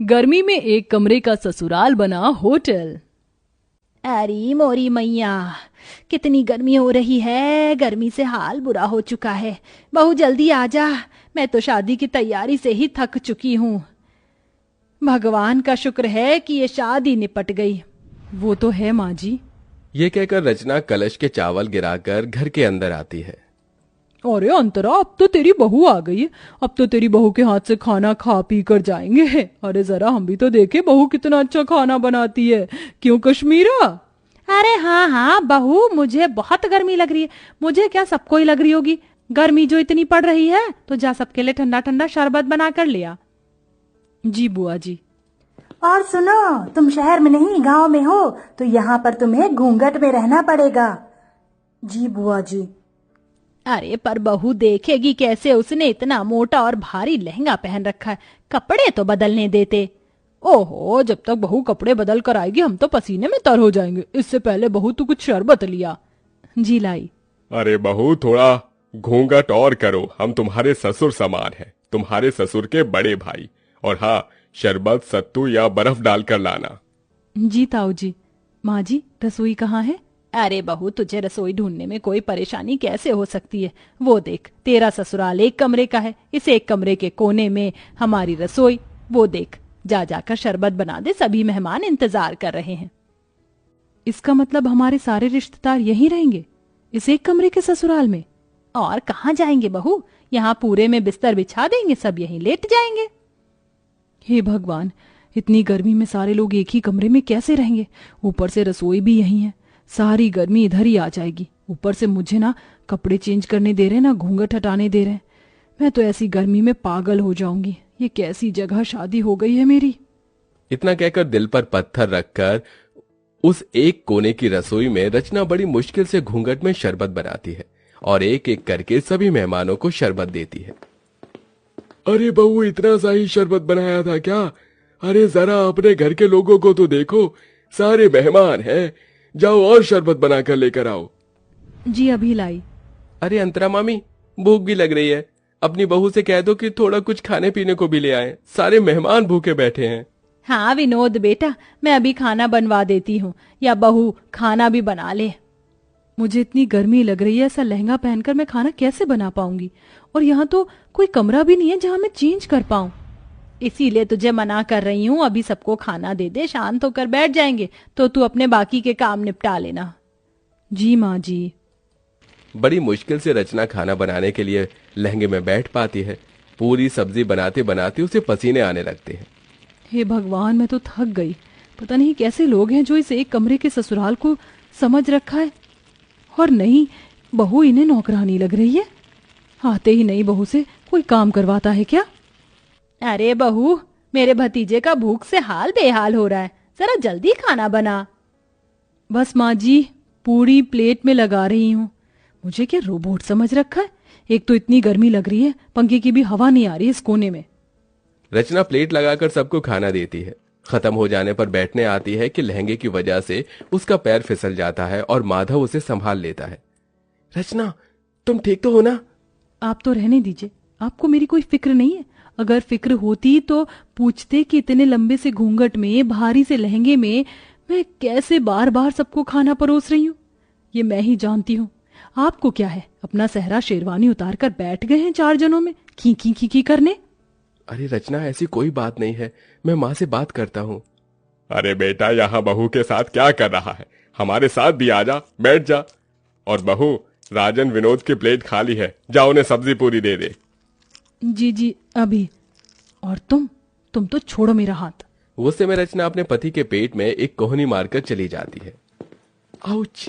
गर्मी में एक कमरे का ससुराल बना होटल। अरे मोरी मैया, कितनी गर्मी हो रही है। गर्मी से हाल बुरा हो चुका है। बहू जल्दी आ जा, मैं तो शादी की तैयारी से ही थक चुकी हूँ। भगवान का शुक्र है कि ये शादी निपट गई। वो तो है माँ जी। ये कहकर रचना कलश के चावल गिराकर घर के अंदर आती है। अरे अंतरा, अब तो तेरी बहू आ गई है। अब तो तेरी बहू के हाथ से खाना खा पी कर जाएंगे। अरे जरा हम भी तो देखे बहू कितना अच्छा खाना बनाती है। क्यों कश्मीरा? अरे हाँ हाँ बहू, मुझे बहुत गर्मी लग रही है। मुझे क्या, सबको ही लग रही होगी। गर्मी जो इतनी पड़ रही है, तो जा सबके लिए ठंडा ठंडा शरबत बना कर लिया। जी बुआ जी। और सुनो, तुम शहर में नहीं गांव में हो, तो यहाँ पर तुम्हें घूंघट में रहना पड़ेगा। जी बुआ जी। अरे पर बहू देखेगी कैसे? उसने इतना मोटा और भारी लहंगा पहन रखा है, कपड़े तो बदलने देते। ओहो, जब तक बहू कपड़े बदल कर आएगी हम तो पसीने में तर हो जाएंगे। इससे पहले बहू तू कुछ शरबत लिया। जी लाई। अरे बहू, थोड़ा घूंघट और करो, हम तुम्हारे ससुर समान हैं, तुम्हारे ससुर के बड़े भाई। और हाँ, शरबत सत्तू या बर्फ डालकर लाना। जी ताऊ जी। माँ जी, रसोई कहाँ है? अरे बहू, तुझे रसोई ढूंढने में कोई परेशानी कैसे हो सकती है? वो देख, तेरा ससुराल एक कमरे का है, इस एक कमरे के कोने में हमारी रसोई। वो देख, जा जाकर शरबत बना दे, सभी मेहमान इंतजार कर रहे हैं। इसका मतलब हमारे सारे रिश्तेदार यहीं रहेंगे, इस एक कमरे के ससुराल में? और कहाँ जाएंगे बहू? यहाँ पूरे में बिस्तर बिछा देंगे, सब यहीं लेट जाएंगे। हे भगवान, इतनी गर्मी में सारे लोग एक ही कमरे में कैसे रहेंगे? ऊपर से रसोई भी यहीं है, सारी गर्मी इधर ही आ जाएगी। ऊपर से मुझे ना कपड़े चेंज करने दे रहे, ना घूंघट हटाने दे रहे। मैं तो ऐसी गर्मी में पागल हो जाऊंगी। ये कैसी जगह शादी हो गई है मेरी। इतना कहकर दिल पर पत्थर रखकर उस एक कोने की रसोई में रचना बड़ी मुश्किल से घूंघट में शरबत बनाती है और एक एक करके सभी मेहमानों को शरबत देती है। अरे बहू, इतना सा ही शरबत बनाया था क्या? अरे जरा अपने घर के लोगों को तो देखो, सारे मेहमान हैं। जाओ और शरबत बनाकर लेकर आओ। जी अभी लाई। अरे अंतरा मामी, भूख भी लग रही है, अपनी बहू से कह दो कि थोड़ा कुछ खाने पीने को भी ले आए, सारे मेहमान भूखे बैठे हैं। हाँ विनोद बेटा, मैं अभी खाना बनवा देती हूँ, या बहू खाना भी बना ले। मुझे इतनी गर्मी लग रही है, ऐसा लहंगा पहनकर मैं खाना कैसे बना पाऊंगी? और यहाँ तो कोई कमरा भी नहीं है जहाँ मैं चेंज कर पाऊं। इसीलिए तुझे मना कर रही हूँ, अभी सबको खाना दे दे, शांत होकर बैठ जाएंगे, तो तू अपने बाकी के काम निपटा लेना। जी माँ जी। बड़ी मुश्किल से रचना खाना बनाने के लिए लहंगे में बैठ पाती है। पूरी सब्जी बनाते बनाते उसे पसीने आने लगते हैं। हे भगवान, मैं तो थक गई। पता नहीं कैसे लोग हैं जो इस एक कमरे के ससुराल को समझ रखा है। और नहीं, बहू इन्हें नौकरानी लग रही है। आते ही नहीं बहू से कोई काम करवाता है क्या? अरे बहू, मेरे भतीजे का भूख से हाल बेहाल हो रहा है, जरा जल्दी खाना बना। बस माँ जी, पूरी प्लेट में लगा रही हूँ। मुझे क्या रोबोट समझ रखा है? एक तो इतनी गर्मी लग रही है, पंखे की भी हवा नहीं आ रही इस कोने में। रचना प्लेट लगाकर सबको खाना देती है। खत्म हो जाने पर बैठने आती है कि लहंगे की वजह से उसका पैर फिसल जाता है और माधव उसे संभाल लेता है। रचना, तुम ठीक तो हो ना? आप तो रहने दीजिए, आपको मेरी कोई फिक्र नहीं है। अगर फिक्र होती तो पूछते कि इतने लंबे से घूंघट में, भारी से लहंगे में मैं कैसे बार बार सबको खाना परोस रही हूँ। ये मैं ही जानती हूँ। आपको क्या है, अपना सहरा शेरवानी उतार कर बैठ गए हैं 4 जनों में खी खी खी खी करने। अरे रचना, ऐसी कोई बात नहीं है, मैं माँ से बात करता हूँ। अरे बेटा, यहाँ बहू के साथ क्या कर रहा है? हमारे साथ भी आ जा, बैठ जा। और बहू, राजन विनोद की प्लेट खाली है, जा उन्हें सब्जी पूरी दे दे। जी जी अभी। और तुम तो छोड़ो मेरा हाथ। उस समय रचना अपने पति के पेट में एक कोहनी मारकर चली जाती है। आउच!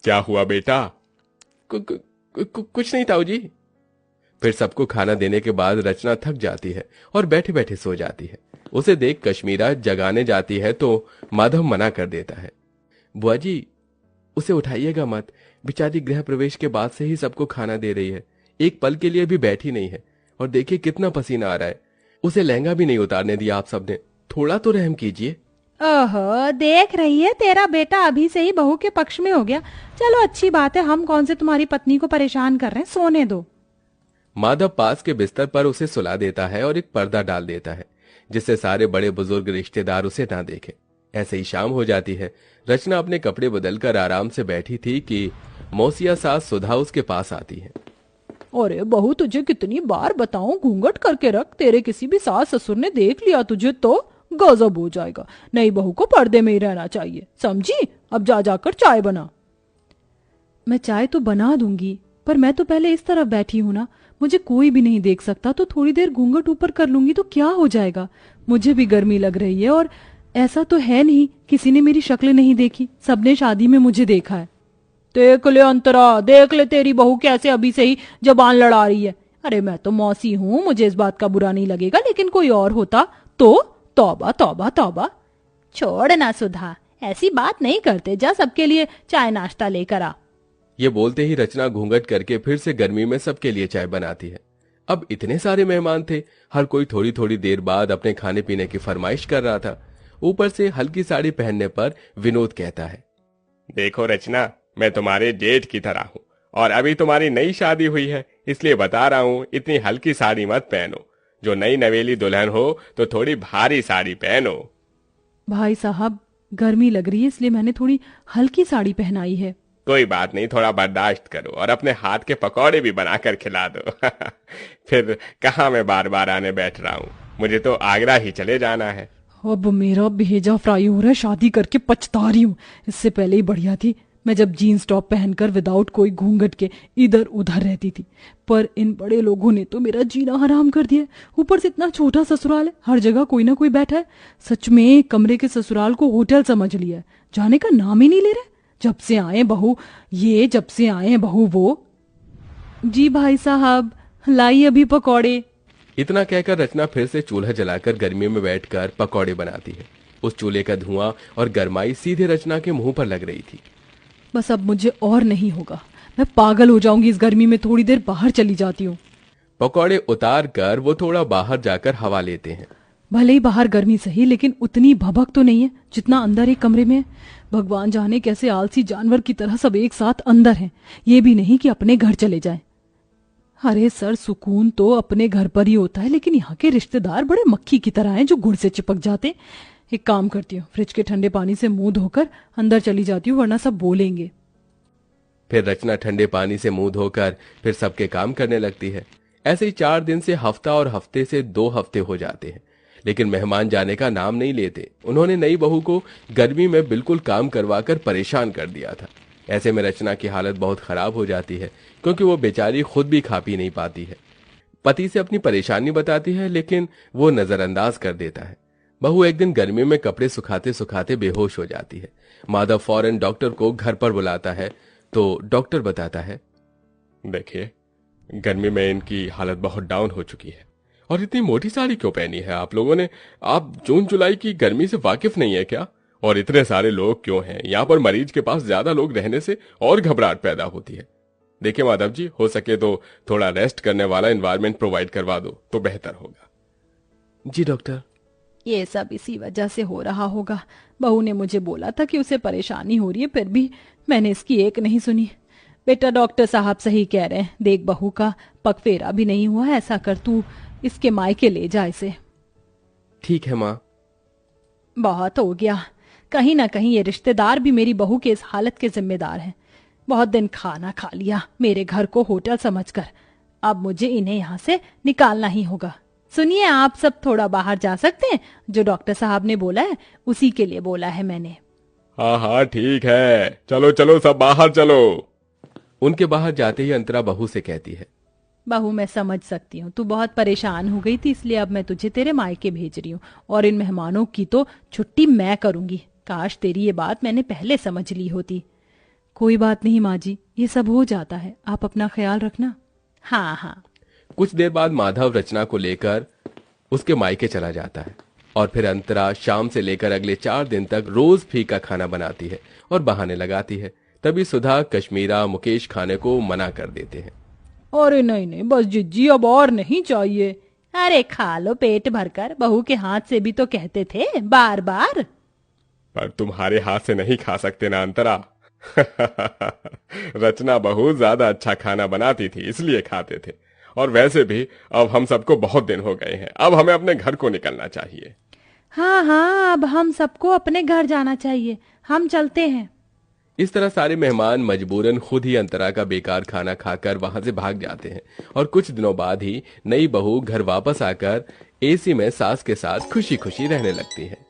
क्या हुआ बेटा? कुछ नहीं ताऊ जी। फिर सबको खाना देने के बाद रचना थक जाती है और बैठे बैठे सो जाती है। उसे देख कश्मीरा जगाने जाती है तो माधव मना कर देता है। बुआ जी, उसे उठाइएगा मत, बेचारी गृह प्रवेश के बाद से ही सबको खाना दे रही है, एक पल के लिए भी बैठी नहीं है। और देखिए कितना पसीना आ रहा है, उसे लहंगा भी नहीं उतारने दिया आप सबने, थोड़ा तो रहम कीजिए। ओहो, देख रही है, तेरा बेटा अभी से ही बहू के पक्ष में हो गया। चलो अच्छी बात है, हम कौन से तुम्हारी पत्नी को परेशान कर रहे हैं, सोने दो। माधव पास के बिस्तर पर उसे सुला देता है और एक पर्दा डाल देता है। जिससे सारे बड़े बुजुर्ग रिश्तेदार उसे ना देखें। ऐसे ही शाम हो जाती है। रचना अपने कपड़े बदलकर आराम से बैठी थी कि मौसिया सास सुधा उसके पास आती है। अरे बहू, तुझे कितनी बार बताऊं घूंघट करके रख, तेरे किसी भी सास ससुर ने देख लिया तुझे तो गजब हो जाएगा। नई बहू को पर्दे में ही रहना चाहिए, समझी? अब जा जाकर चाय बना। मैं चाय तो बना दूंगी, पर मैं तो पहले इस तरफ बैठी हूं ना, मुझे कोई भी नहीं देख सकता, तो थोड़ी देर घूंघट ऊपर कर लूंगी तो क्या हो जाएगा। मुझे भी गर्मी लग रही है, और ऐसा तो है नहीं किसी ने मेरी शक्ल नहीं देखी, सबने शादी में मुझे देखा है। देख ले अंतरा, देख ले तेरी बहू कैसे अभी से ही जबान लड़ा रही है। अरे मैं तो मौसी हूं, मुझे इस बात का बुरा नहीं लगेगा, लेकिन कोई और होता तो तौबा तौबा तौबा। छोड़ ना सुधा, ऐसी बात नहीं करते, जा सबके लिए चाय नाश्ता लेकर आ। ये बोलते ही रचना घूंघट करके फिर से गर्मी में सबके लिए चाय बनाती है। अब इतने सारे मेहमान थे, हर कोई थोड़ी थोड़ी देर बाद अपने खाने पीने की फरमाइश कर रहा था। ऊपर से हल्की साड़ी पहनने पर विनोद कहता है, देखो रचना, मैं तुम्हारे जेठ की तरह हूँ और अभी तुम्हारी नई शादी हुई है, इसलिए बता रहा हूँ इतनी हल्की साड़ी मत पहनो। जो नई नवेली दुल्हन हो तो थोड़ी भारी साड़ी पहनो। भाई साहब, गर्मी लग रही है इसलिए मैंने थोड़ी हल्की साड़ी पहनाई है। कोई बात नहीं, थोड़ा बर्दाश्त करो और अपने हाथ के पकौड़े भी बनाकर खिला दो। फिर कहाँ मैं बार बार आने बैठ रहा हूँ, मुझे तो आगरा ही चले जाना है। अब मेरा भेजा फ्राई हो रहा है, शादी करके पछता रही हूँ। इससे पहले ही बढ़िया थी मैं जब जीन्स टॉप पहनकर विदाउट कोई घूंघट के इधर उधर रहती थी, पर इन बड़े लोगों ने तो मेरा जीना हराम कर दिया। ऊपर से इतना छोटा ससुराल है, हर जगह कोई ना कोई बैठा है। सच में कमरे के ससुराल को होटल समझ लिया है, जाने का नाम ही नहीं ले रहे। जब से आए बहू ये, जब से आए बहू वो। जी भाई साहब, लाई अभी पकौड़े। इतना कहकर रचना फिर से चूल्हा जलाकर गर्मी में बैठकर पकौड़े बनाती है। उस चूल्हे का धुआं और गरमाई सीधे रचना के मुंह पर लग रही थी। बस अब मुझे और नहीं होगा, मैं पागल हो जाऊंगी इस गर्मी में, थोड़ी देर बाहर चली जाती हूँ। पकौड़े उतार कर वो थोड़ा बाहर जाकर हवा लेते हैं। भले ही बाहर गर्मी सही, लेकिन उतनी भभक तो नहीं है जितना अंदर एक कमरे में है। भगवान जाने कैसे आलसी जानवर की तरह सब एक साथ अंदर हैं, ये भी नहीं कि अपने घर चले जाएं। अरे सर, सुकून तो अपने घर पर ही होता है, लेकिन यहाँ के रिश्तेदार बड़े मक्खी की तरह हैं जो गुड़ से चिपक जाते। एक काम करती हूँ, फ्रिज के ठंडे पानी से मुंह धोकर अंदर चली जाती हूँ, वरना सब बोलेंगे। फिर रचना ठंडे पानी से मुंह धोकर फिर सबके काम करने लगती है। ऐसे ही 4 दिन से हफ्ता और हफ्ते से 2 हफ्ते हो जाते हैं, लेकिन मेहमान जाने का नाम नहीं लेते। उन्होंने नई बहू को गर्मी में बिल्कुल काम करवाकर परेशान कर दिया था। ऐसे में रचना की हालत बहुत खराब हो जाती है, क्योंकि वो बेचारी खुद भी खा पी नहीं पाती है। पति से अपनी परेशानी बताती है, लेकिन वो नजरअंदाज कर देता है। बहू एक दिन गर्मी में कपड़े सुखाते सुखाते बेहोश हो जाती है। माधव फौरन डॉक्टर को घर पर बुलाता है, तो डॉक्टर बताता है, देखिए, गर्मी में इनकी हालत बहुत डाउन हो चुकी है। और इतनी मोटी साड़ी क्यों पहनी है आप लोगों ने? आप जून जुलाई की गर्मी से वाकिफ नहीं है क्या? और इतने सारे लोग क्यों हैं? यहाँ पर मरीज के पास ज्यादा लोग रहने से और घबराहट पैदा होती है। देखिए माधव जी, हो सके तो थोड़ा रेस्ट करने वाला एनवायरनमेंट प्रोवाइड करवा दो तो बेहतर होगा। जी डॉक्टर। ये सब इसी वजह से हो रहा होगा। बहू ने मुझे बोला था कि उसे परेशानी हो रही है, फिर भी मैंने इसकी एक नहीं सुनी। बेटा, डॉक्टर साहब सही कह रहे हैं, देख बहू का पगफेरा भी नहीं हुआ। ऐसा कर, तू इसके मायके ले जा इसे। ठीक है माँ। बहुत हो गया, कहीं ना कहीं ये रिश्तेदार भी मेरी बहू के इस हालत के जिम्मेदार हैं। बहुत दिन खाना खा लिया मेरे घर को होटल समझकर, अब मुझे इन्हें यहाँ से निकालना ही होगा। सुनिए, आप सब थोड़ा बाहर जा सकते हैं? जो डॉक्टर साहब ने बोला है उसी के लिए बोला है मैंने। हाँ हाँ ठीक है, चलो चलो सब बाहर चलो। उनके बाहर जाते ही अंतरा बहू से कहती है, बहू मैं समझ सकती हूँ, तू बहुत परेशान हो गई थी, इसलिए अब मैं तुझे तेरे मायके भेज रही हूँ और इन मेहमानों की तो छुट्टी मैं करूंगी। काश तेरी ये बात मैंने पहले समझ ली होती। कोई बात नहीं माँ जी, ये सब हो जाता है, आप अपना ख्याल रखना। हाँ हाँ। कुछ देर बाद माधव रचना को लेकर उसके मायके चला जाता है और फिर अंतरा शाम से लेकर अगले 4 दिन तक रोज फीका खाना बनाती है और बहाने लगाती है। तभी सुधा, कश्मीरा, मुकेश खाने को मना कर देते हैं। अरे नहीं नहीं, बस जिज्जी, अब और नहीं चाहिए। अरे खा लो पेट भरकर, बहू के हाथ से भी तो कहते थे बार बार। पर तुम्हारे हाथ से नहीं खा सकते ना अंतरा। रचना बहुत ज्यादा अच्छा खाना बनाती थी, इसलिए खाते थे। और वैसे भी अब हम सबको बहुत दिन हो गए हैं, अब हमें अपने घर को निकलना चाहिए। हाँ हाँ, अब हम सबको अपने घर जाना चाहिए, हम चलते हैं। इस तरह सारे मेहमान मजबूरन खुद ही अंतरा का बेकार खाना खाकर वहां से भाग जाते हैं और कुछ दिनों बाद ही नई बहू घर वापस आकर एसी में सास के साथ खुशी खुशी रहने लगती है।